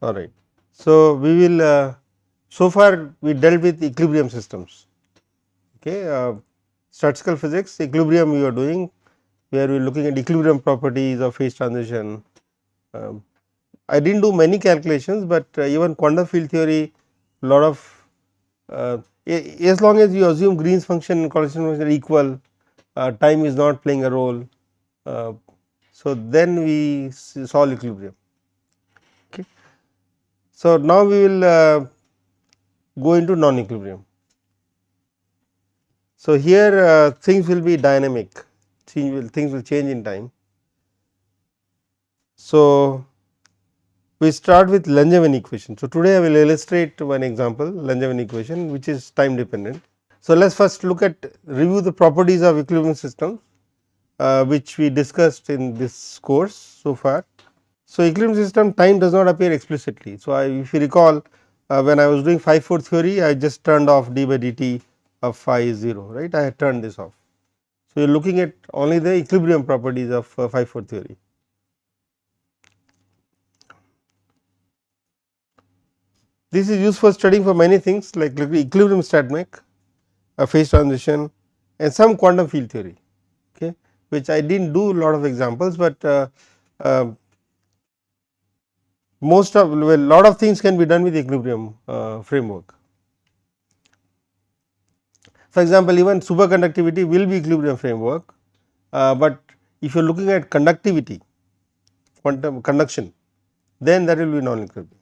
All right. So, we will so far we dealt with equilibrium systems. Okay. Statistical physics equilibrium we are doing, where we are looking at equilibrium properties of phase transition. I did not do many calculations, but even quantum field theory, lot of as long as you assume Green's function and Collinson function are equal, time is not playing a role. So, then we solve equilibrium. Okay. So, now we will go into non-equilibrium. So, here things will be dynamic, things will change in time. So, we start with Langevin equation. So, today I will illustrate one example Langevin equation which is time dependent. So, let us first look at review the properties of equilibrium systems which we discussed in this course so far. So, equilibrium system time does not appear explicitly. So, if you recall when I was doing phi 4 theory, I just turned off d by dt of phi is 0, right. I had turned this off. So, you are looking at only the equilibrium properties of phi 4 theory. This is used for studying for many things like equilibrium stat mech, phase transition and some quantum field theory, okay, which I did not do a lot of examples, but most of lot of things can be done with equilibrium framework. For example, even superconductivity will be equilibrium framework, but if you are looking at conductivity, quantum conduction, then that will be non-equilibrium.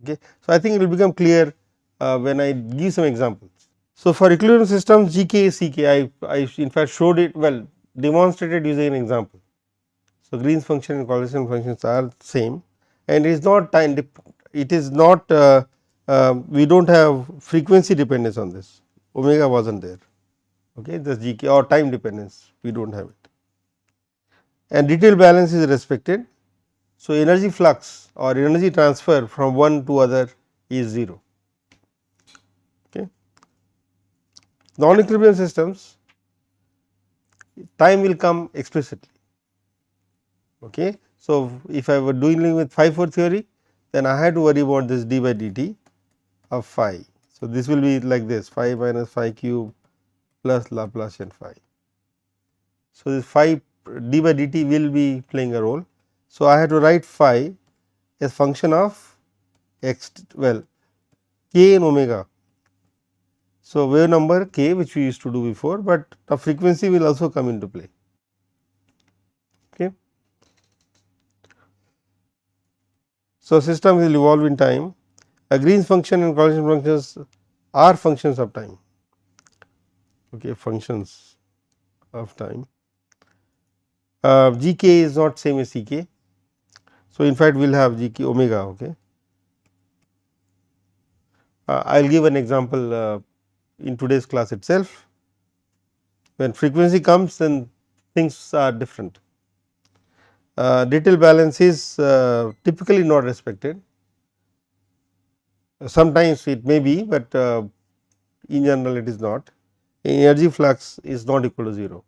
Okay. So, I think it will become clear when I give some examples. So, for equilibrium systems GK is CK, I in fact showed it demonstrated using an example. So, Green's function and Collinson functions are same, and it is not time it is not we do not have frequency dependence on this, omega was not there, okay, this GK or time dependence we do not have it, and detail balance is respected. So, energy flux or energy transfer from one to other is 0. Okay. Non-equilibrium systems, time will come explicitly. Okay. So, if I were dealing with phi 4 theory, then I had to worry about this d by dt of phi. So, this will be like this phi minus phi cube plus Laplacian phi. So, this phi d by dt will be playing a role. So, I have to write phi as function of x k in omega. So, wave number k which we used to do before, but the frequency will also come into play. Okay. So, system will evolve in time. Green's function and Collinson functions are functions of time, okay, functions of time. Gk is not same as Ck. So, in fact, we will have Gk omega. Okay. I will give an example in today's class itself. When frequency comes, then things are different. Detail balance is typically not respected. Sometimes it may be, but in general it is not. Energy flux is not equal to 0.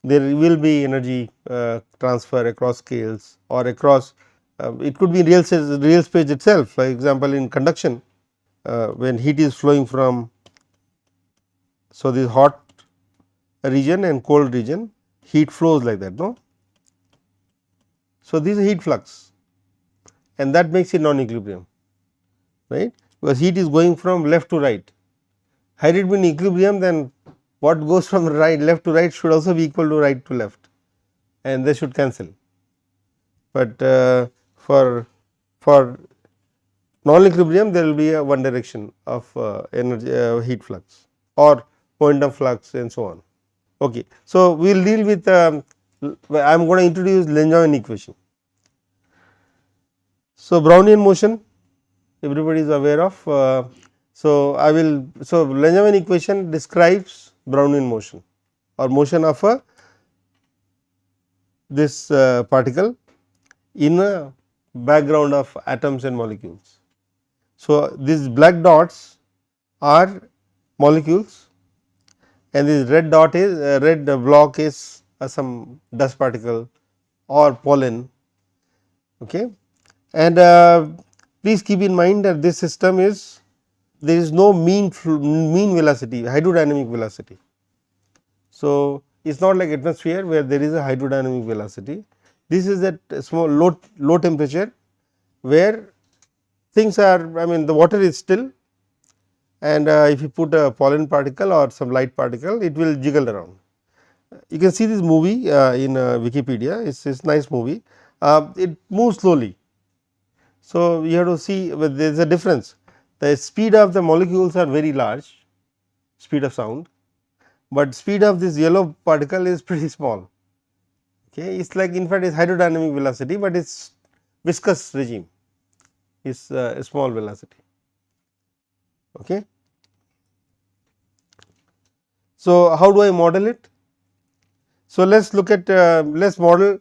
There will be energy transfer across scales or across it could be real space itself. For example, in conduction when heat is flowing from, so this hot region and cold region, heat flows like that, no. So, this is heat flux and that makes it non-equilibrium, right, because heat is going from left to right. Had it been equilibrium, then what goes from right left to right should also be equal to right to left and they should cancel. But for non-equilibrium there will be a one direction of energy heat flux or quantum flux and so on. Okay. So, we will deal with I am going to introduce Langevin equation. So, Brownian motion everybody is aware of. So, I will Langevin equation describes Brownian motion or motion of a this particle in a background of atoms and molecules. So, these black dots are molecules and this red dot is red block is some dust particle or pollen, okay, And please keep in mind that this system is, there is no mean velocity, hydrodynamic velocity. So, it is not like atmosphere where there is a hydrodynamic velocity. This is at small low temperature where things are, I mean the water is still, and if you put a pollen particle or some light particle, it will jiggle around. You can see this movie in Wikipedia, it is nice movie, it moves slowly. So, you have to see there is a difference, the speed of the molecules are very large, speed of sound, but speed of this yellow particle is pretty small. Okay. It is like, in fact, it is hydrodynamic velocity, but it is viscous regime, is a small velocity. Okay. So, how do I model it? So, let us look at let us model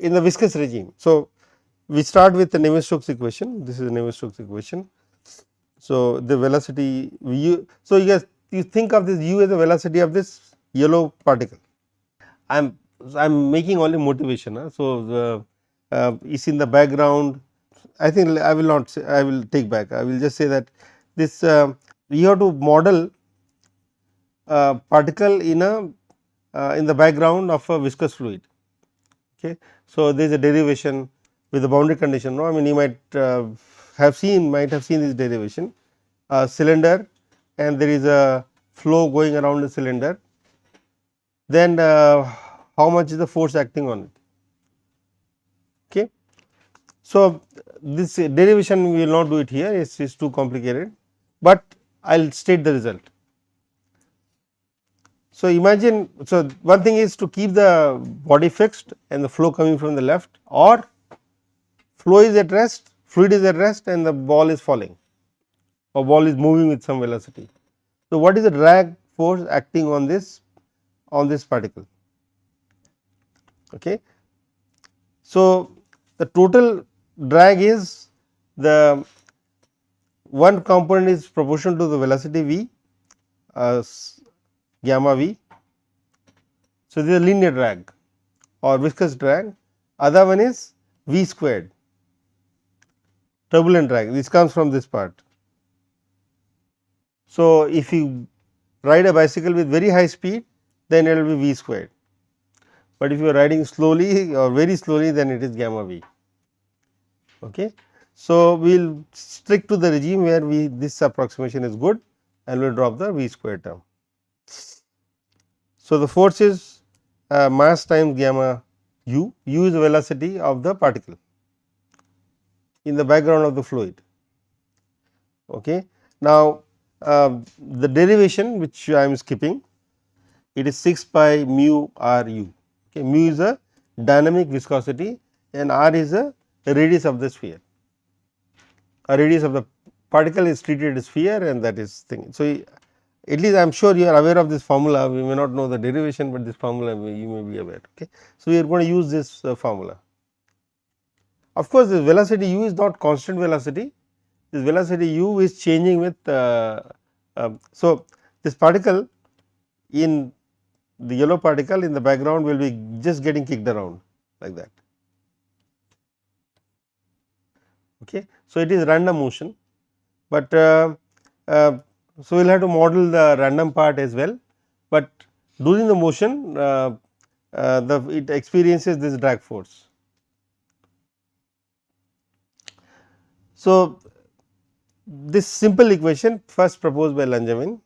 in the viscous regime. So, we start with the Navier-Stokes equation, this is the Navier-Stokes equation. So, the velocity u, so you think of this u as the velocity of this yellow particle. I am making only motivation. So, the is in the background, I think I will not say, I will take back, I will just say that this you have to model particle in a in the background of a viscous fluid. Okay. So, there is a derivation with the boundary condition. No, I mean you might have seen this derivation, a cylinder and there is a flow going around the cylinder, then how much is the force acting on it. Okay. So, this derivation we will not do it here, it is too complicated, but I will state the result. So, imagine, so one thing is to keep the body fixed and the flow coming from the left, or flow is at rest, fluid is at rest and the ball is falling or ball is moving with some velocity. So, what is the drag force acting on this particle? Okay. So, the total drag is, the one component is proportional to the velocity v, gamma v. So, this is a linear drag or viscous drag, other one is v squared, turbulent drag, this comes from this part. So, if you ride a bicycle with very high speed, then it will be v squared, but if you are riding slowly or very slowly, then it is gamma v. Okay. So, we will stick to the regime where this approximation is good and we will drop the v square term. So, the force is mass times gamma u, u is the velocity of the particle in the background of the fluid. Okay. Now, the derivation which I am skipping, it is 6 pi mu r u. Okay. Mu is a dynamic viscosity and r is a radius of the sphere, a radius of the particle is treated as sphere and that is thing. So, at least I am sure you are aware of this formula, we may not know the derivation, but this formula you may be aware. Okay. So, we are going to use this formula. Of course, this velocity u is not constant velocity, this velocity u is changing with so this particle in the yellow particle in the background will be just getting kicked around like that. Okay. So, it is random motion, but so we will have to model the random part as well, but during the motion it experiences this drag force. So, this simple equation first proposed by Langevin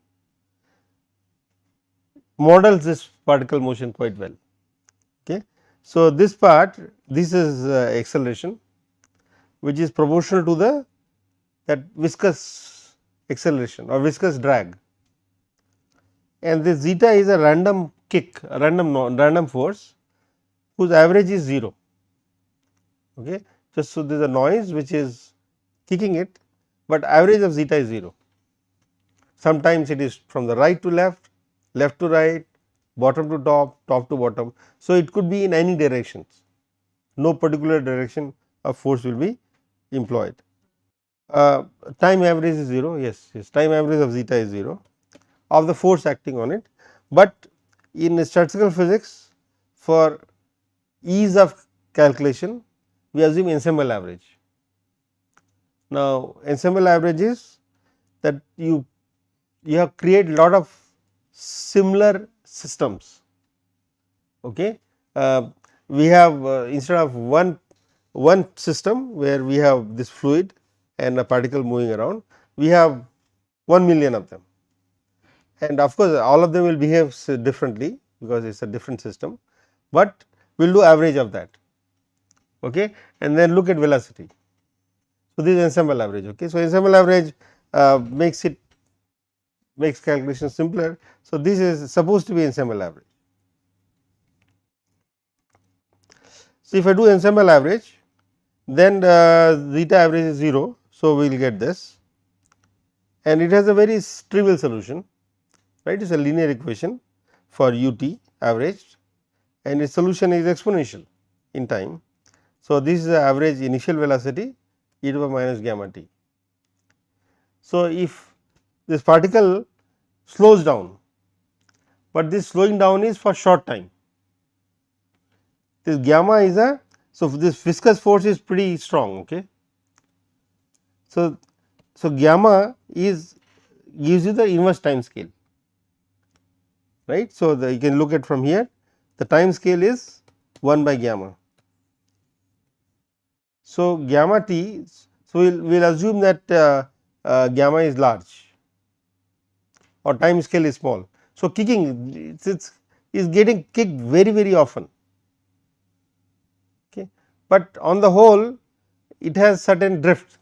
models this particle motion quite well. Okay. So, this part, this is acceleration which is proportional to the that viscous acceleration or viscous drag, and this zeta is a random kick, a random force whose average is 0. Okay. Just so there is a noise which is kicking it, but average of zeta is 0. Sometimes it is from the right to left, left to right, bottom to top, top to bottom. So, it could be in any directions, no particular direction of force will be employed. Time average is 0, yes, time average of zeta is 0 of the force acting on it, but in statistical physics for ease of calculation we assume ensemble average. Now, ensemble average is that you have create lot of similar systems. Okay. We have instead of one system where we have this fluid and a particle moving around, we have 1,000,000 of them, and of course, all of them will behave differently because it is a different system, but we will do average of that, okay, and then look at velocity. So, this is ensemble average. Okay. So, ensemble average makes calculation simpler. So, this is supposed to be ensemble average. So, if I do ensemble average, then zeta average is 0. So, we will get this, and it has a very trivial solution, right. It is a linear equation for u t averaged, and its solution is exponential in time. So, this is the average initial velocity e to the minus gamma t. So, if this particle slows down, but this slowing down is for short time. This gamma is a, so this viscous force is pretty strong. Okay. So, gamma is gives you the inverse time scale, right. So, you can look at from here, the time scale is 1 by gamma. So, gamma t, so we will assume that gamma is large or time scale is small. So, kicking is getting kicked very often, okay. But on the whole it has certain drift,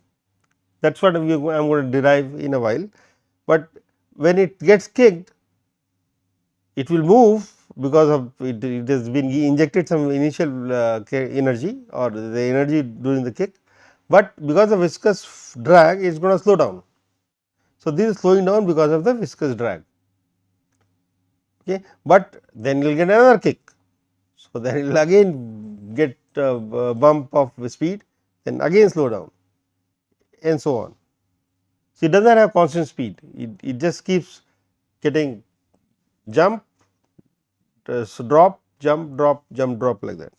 that is what I am going to derive in a while, but when it gets kicked it will move because of it has been injected some initial energy or the energy during the kick, but because of viscous drag it is going to slow down. So, this is slowing down because of the viscous drag, okay. But then you will get another kick. So, then it will again get a bump of speed, then again slow down and so on. So, it does not have constant speed, it just keeps getting jump, so drop, jump, drop, jump, drop like that,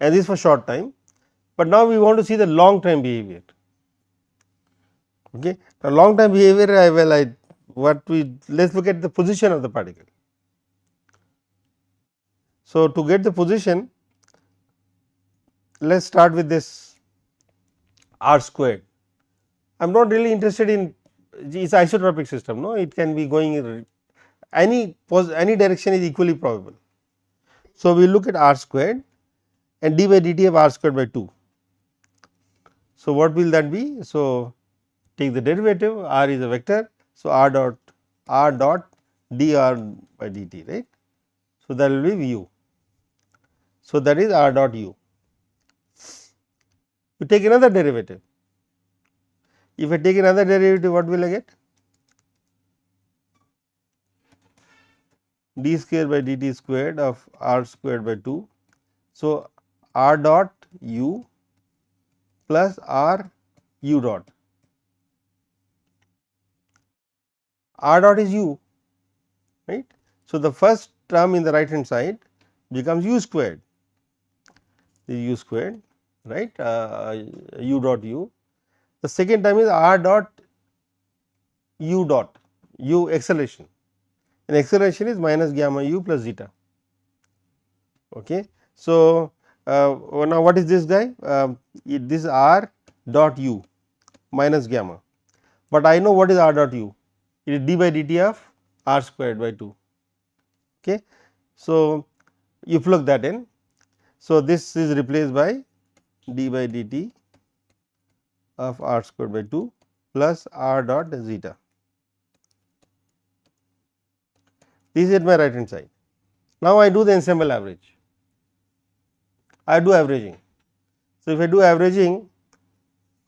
and this for short time. But now we want to see the long time behavior. Okay. Now, long time behavior, let us look at the position of the particle. So, to get the position, let us start with this r squared. I am not really interested in, it is isotropic system, no, it can be going in any direction is equally probable. So, we look at r squared and d by dt of r squared by 2. So, what will that be? So, take the derivative, r is a vector. So, r dot dr by dt, right. So, that will be v. So, that is r dot u. You take another derivative. If I take another derivative, what will I get? D square by dt squared of r squared by 2. So, r dot u plus r u dot. R dot is u, right. So, the first term in the right hand side becomes u squared, this is u squared, right, u dot u. The second term is r dot u dot, u acceleration, and acceleration is minus gamma u plus zeta. Okay. So, now what is this guy? This is r dot u minus gamma, but I know what is r dot u, it is d by dt of r squared by 2. Okay. So, you plug that in. So, this is replaced by d by dt of r squared by 2 plus r dot zeta. This is at my right hand side. Now, I do the ensemble average, I do averaging. So, if I do averaging,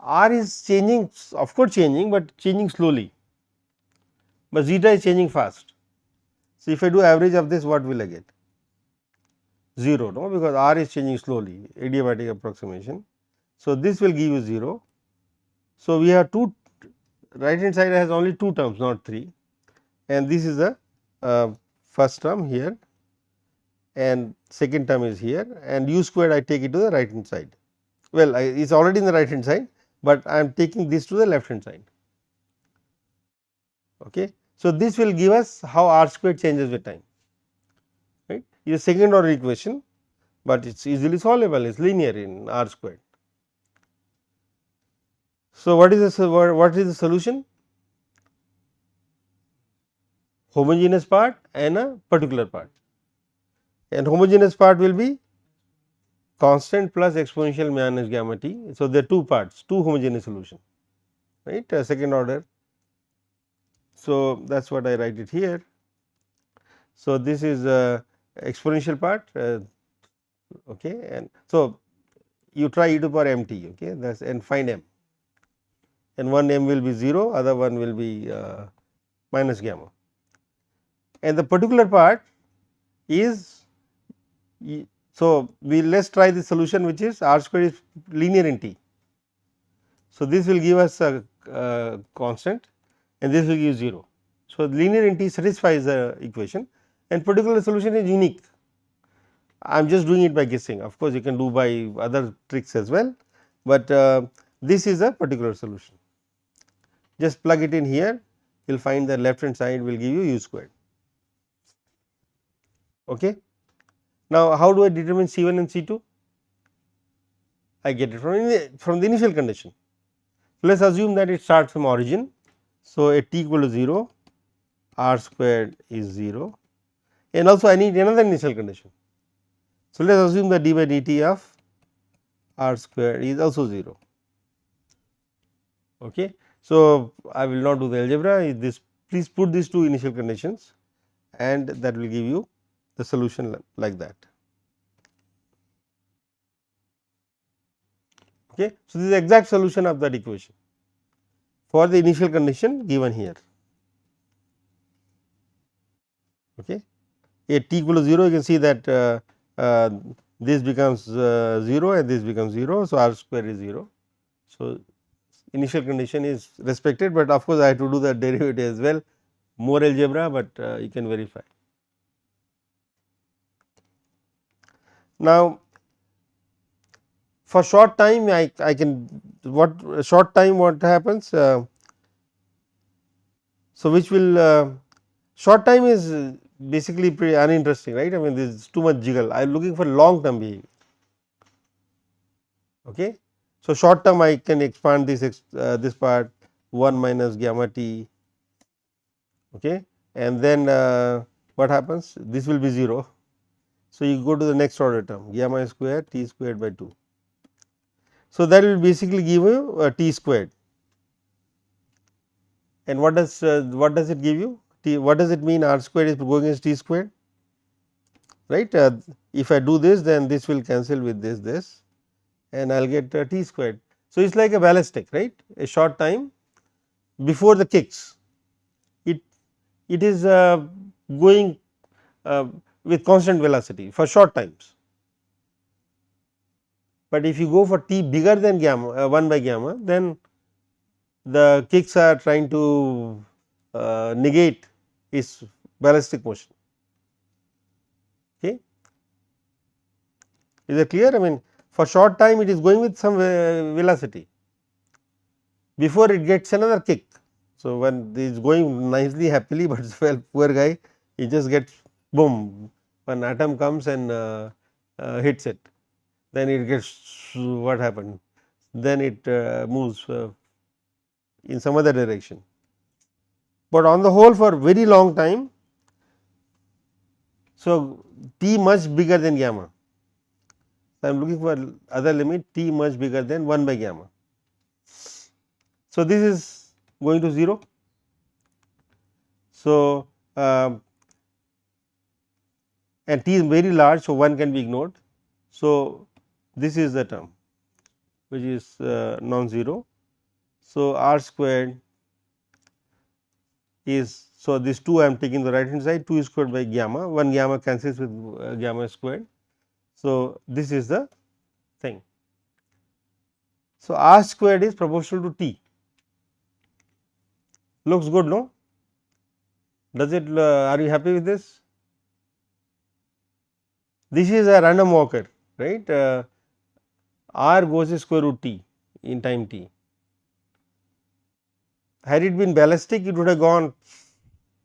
r is changing, of course changing, but changing slowly, but zeta is changing fast. So, if I do average of this, what will I get? 0, no, because r is changing slowly, adiabatic approximation. So, this will give you 0. So, we have two, right hand side has only 2 terms, not 3, and this is the first term here, and second term is here, and u squared I take it to the right hand side. Well, it is already in the right hand side, but I am taking this to the left hand side. Okay. So, this will give us how r squared changes with time, right. It is a second order equation, but it is easily solvable, it is linear in r squared. So, what is the solution? Homogeneous part and a particular part, and homogeneous part will be constant plus exponential minus gamma t. So, there are two parts, two homogeneous solution, right, second order. So, that is what I write it here. So, this is exponential part, okay, and so you try e to the power m t, okay, that is, and find m, and one m will be 0, other one will be minus gamma, and the particular part is, so we let us try the solution which is r square is linear in t. So, this will give us a constant and this will give 0. So, linear in t satisfies the equation, and particular solution is unique. I am just doing it by guessing, of course, you can do by other tricks as well, but this is a particular solution. Just plug it in here, you will find the left hand side will give you u squared. Okay. Now, how do I determine C1 and C2? I get it from the initial condition. Let us assume that it starts from origin. So, at t equal to 0, r squared is 0, and also I need another initial condition. So, let us assume that d by dt of r squared is also 0. Okay. So, I will not do the algebra, this please put these two initial conditions and that will give you the solution like that. Okay. So, this is the exact solution of that equation for the initial condition given here. Okay. At t equal to 0, you can see that this becomes 0 and this becomes 0. So, r square is 0. So, initial condition is respected, but of course, I have to do the derivative as well, more algebra, but you can verify. Now, for short time I can short time what happens. So, which will short time is basically pretty uninteresting, right. I mean, there is too much jiggle, I am looking for long term behavior. Okay. So, short term I can expand this part 1 minus gamma t, okay, and then what happens, this will be 0. So, you go to the next order term gamma square t squared by 2. So, that will basically give you t squared, and what does it give you t, what does it mean r squared is going as t squared, right. If I do this, then this will cancel with this and I will get t squared. So, it is like a ballistic, right, a short time before the kicks, it is going with constant velocity for short times. But if you go for t bigger than gamma 1 by gamma, then the kicks are trying to negate its ballistic motion. Okay. Is it clear? I mean, for short time it is going with some velocity before it gets another kick. So, when it is going nicely happily, but well, poor guy, he just gets boom, one atom comes and hits it, then it gets what happened, then it moves in some other direction. But on the whole, for very long time, so t much bigger than gamma. So, I am looking for other limit t much bigger than 1 by gamma. So, this is going to 0. So, and t is very large, so 1 can be ignored. So, this is the term which is non-zero. So, r squared is, so this 2 I am taking the right hand side, 2 squared by gamma, 1 gamma cancels with gamma squared. So, this is the thing. So, r squared is proportional to t, looks good, no? Does it, are you happy with this? This is a random walker, right. R goes to square root t in time t. Had it been ballistic, it would have gone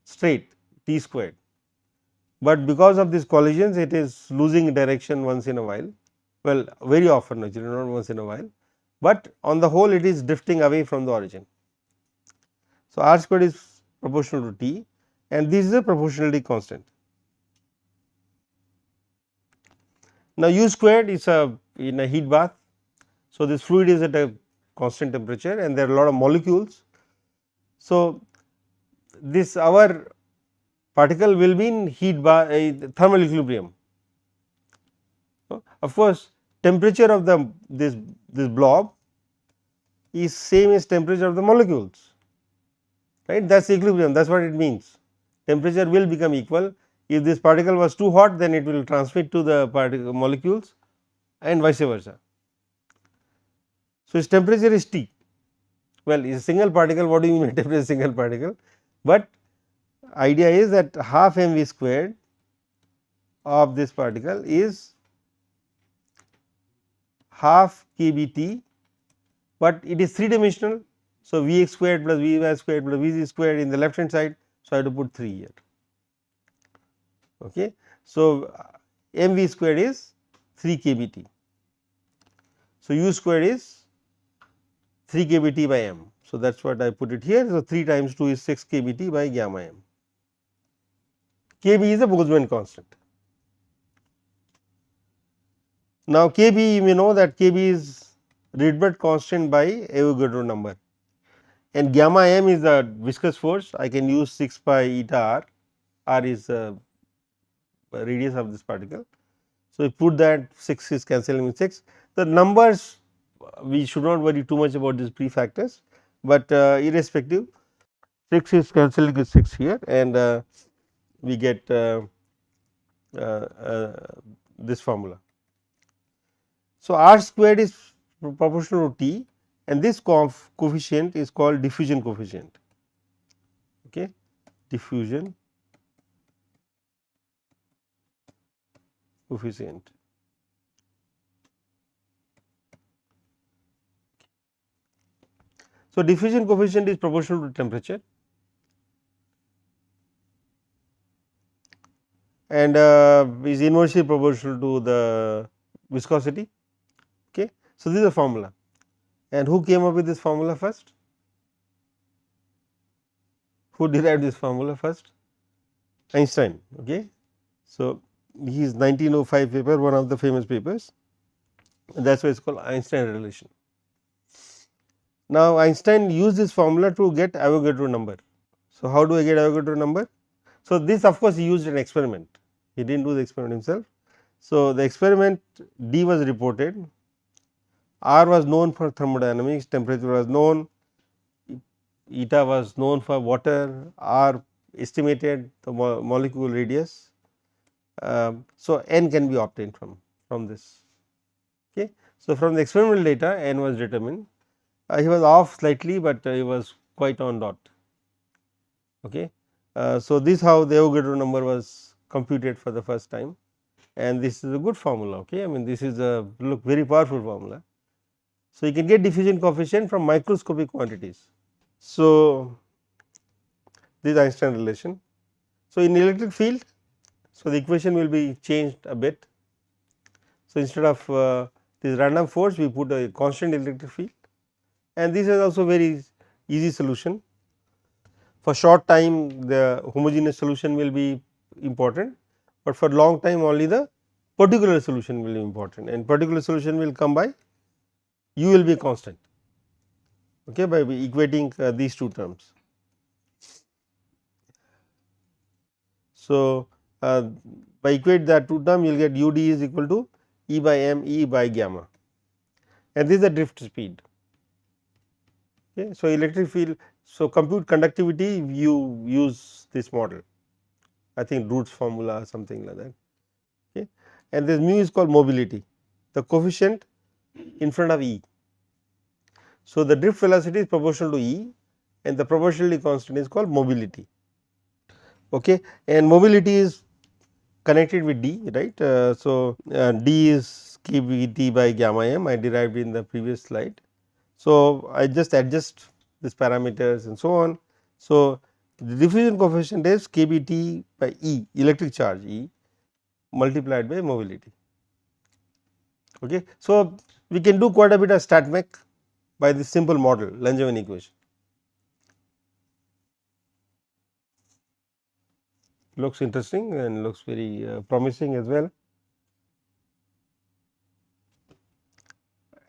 straight t squared, but because of these collisions it is losing direction once in a while, well very often actually, not once in a while, but on the whole it is drifting away from the origin. So, R squared is proportional to t and this is a proportionality constant. Now, U squared is in a heat bath. So, this fluid is at a constant temperature and there are a lot of molecules. So, this our particle will be in heat bath, thermal equilibrium. Of course, temperature of this blob is same as temperature of the molecules, right. That is equilibrium, that is what it means. Temperature will become equal. If this particle was too hot, then it will transmit to the particle molecules and vice versa. So, its temperature is T. Well, it is a single particle, what do you mean by temperature is single particle? But idea is that half mv squared of this particle is half kBT, but it is 3 dimensional. So, Vx squared plus Vy squared plus Vz squared in the left hand side. So, I have to put 3 here. Okay. So, mv squared is 3 kBT. So, U squared is 3 kBT by m. So, that is what I put it here. So, 3 times 2 is 6 kBT by gamma m. Kb is a Boltzmann constant. Now, Kb you may know that Kb is Rydberg constant by Avogadro number and gamma m is the viscous force. I can use 6 pi eta r, r is radius of this particle. So, you put that 6 is cancelling with 6. The numbers we should not worry too much about these prefactors, but irrespective 6 is cancelling with 6 here and we get this formula. So, R squared is proportional to T and this coefficient is called diffusion coefficient, okay. Diffusion coefficient. So, diffusion coefficient is proportional to temperature and is inversely proportional to the viscosity, okay. So, this is a formula and who came up with this formula first? Who derived this formula first? Einstein, okay. So, his 1905 paper, one of the famous papers, that is why it is called Einstein relation. Now, Einstein used this formula to get Avogadro number. So, how do I get Avogadro number? So, this of course, he used an experiment, he did not do the experiment himself. So, the experiment D was reported, R was known for thermodynamics, temperature was known, eta was known for water, R estimated the molecule radius. So, n can be obtained from this, okay. So, from the experimental data n was determined, he was off slightly, but he was quite on dot, okay. So, this is how the Avogadro number was computed for the first time and this is a good formula, okay. I mean this is a very powerful formula. So, you can get diffusion coefficient from microscopic quantities. So, this is Einstein relation. So, in electric field, so the equation will be changed a bit. So, instead of this random force we put a constant electric field and this is also very easy solution. For short time the homogeneous solution will be important, but for long time only the particular solution will be important and particular solution will come by u will be constant, okay, by equating these two terms. So, by equate that two term you will get u d is equal to E by m E by gamma and this is the drift speed, okay. So, electric field, so compute conductivity you use this model, I think Root's formula or something like that, okay. And this mu is called mobility, the coefficient in front of E. So, the drift velocity is proportional to E and the proportionality constant is called mobility, okay. And mobility is connected with D, right. So, D is kBT by gamma m, I derived in the previous slide. So, I just adjust these parameters and so on. So, the diffusion coefficient is kBT by E, electric charge E, multiplied by mobility. Okay. So, we can do quite a bit of stat mech by this simple model, Langevin equation. Looks interesting and looks very promising as well.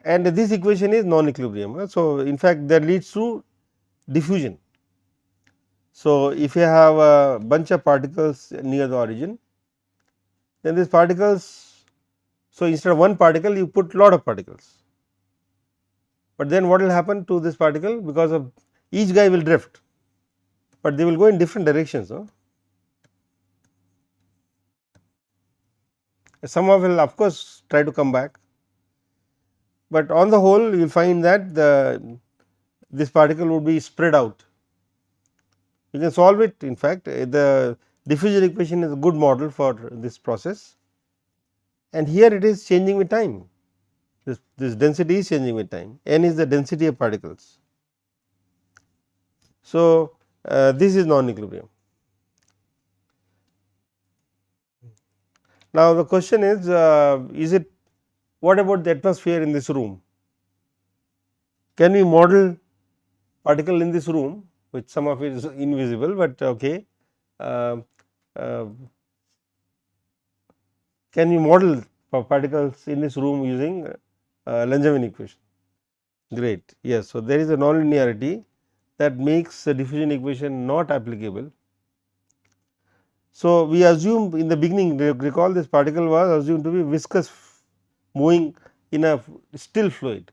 And this equation is non-equilibrium. So, in fact, that leads to diffusion. So, if you have a bunch of particles near the origin, then these particles, so instead of one particle you put lot of particles, but then what will happen to this particle, because of each guy will drift, but they will go in different directions. Some of course try to come back, but on the whole you will find that this particle would be spread out. You can solve it. In fact, the diffusion equation is a good model for this process, and here it is changing with time. This density is changing with time, n is the density of particles. So, this is non-equilibrium. Now, the question is it, what about the atmosphere in this room? Can we model particle in this room, which some of it is invisible, but okay. Uh, uh, can we model particles in this room using Langevin equation? Great, yes. So, there is a nonlinearity that makes the diffusion equation not applicable. So, we assume in the beginning, recall this particle was assumed to be viscous, moving in a still fluid,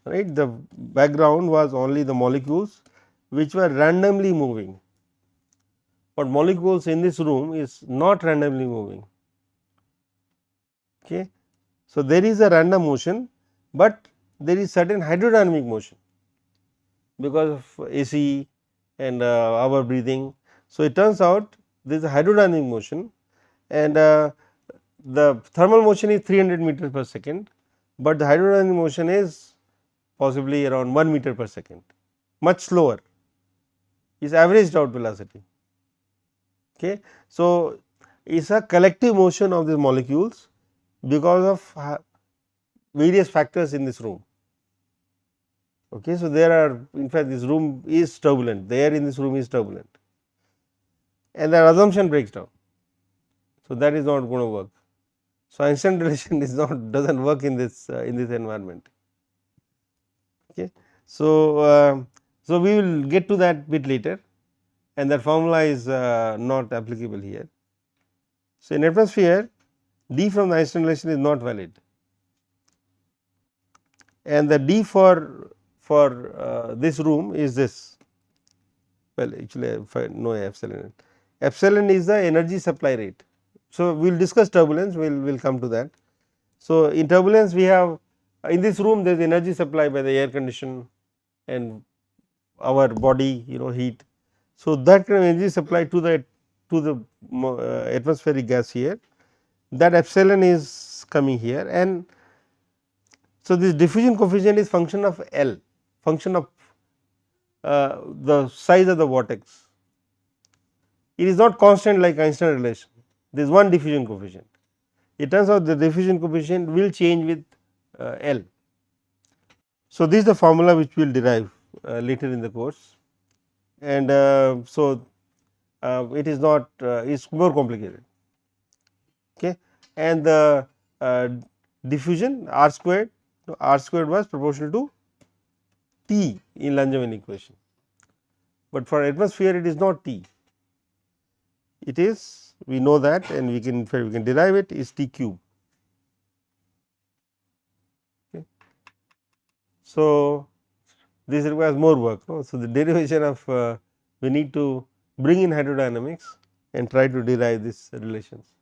right. The background was only the molecules which were randomly moving, but molecules in this room is not randomly moving. Okay. So, there is a random motion, but there is certain hydrodynamic motion because of AC and our breathing. So, it turns out there is a hydrodynamic motion, and the thermal motion is 300 meters per second, but the hydrodynamic motion is possibly around 1 meter per second, much slower, is averaged out velocity. Okay. So, it is a collective motion of these molecules because of various factors in this room. Okay. So, there are, in fact, this room is turbulent, the air in this room is turbulent, and the assumption breaks down. So, that is not going to work. So, Einstein relation is not, does not work in this environment. Okay. So, so we will get to that bit later, and that formula is not applicable here. So, in atmosphere, D from the Einstein relation is not valid, and the D for this room is this. Well, actually if I know epsilon. Epsilon is the energy supply rate. So, we will discuss turbulence, we will come to that. So, in turbulence we have, in this room there is energy supply by the air condition and our body, heat. So, that kind of energy supply to the atmospheric gas here, that epsilon is coming here, and so this diffusion coefficient is function of L, function of the size of the vortex. It is not constant like Einstein relation, there is one diffusion coefficient. It turns out the diffusion coefficient will change with L. So, this is the formula which we will derive later in the course, and so it is not, it is more complicated. Okay. And the diffusion R squared was proportional to T in Langevin equation, but for atmosphere it is not T, it is, we know that, and we can derive it, is T cube. Okay. So, this requires more work. No? So, the derivation of we need to bring in hydrodynamics and try to derive these relations.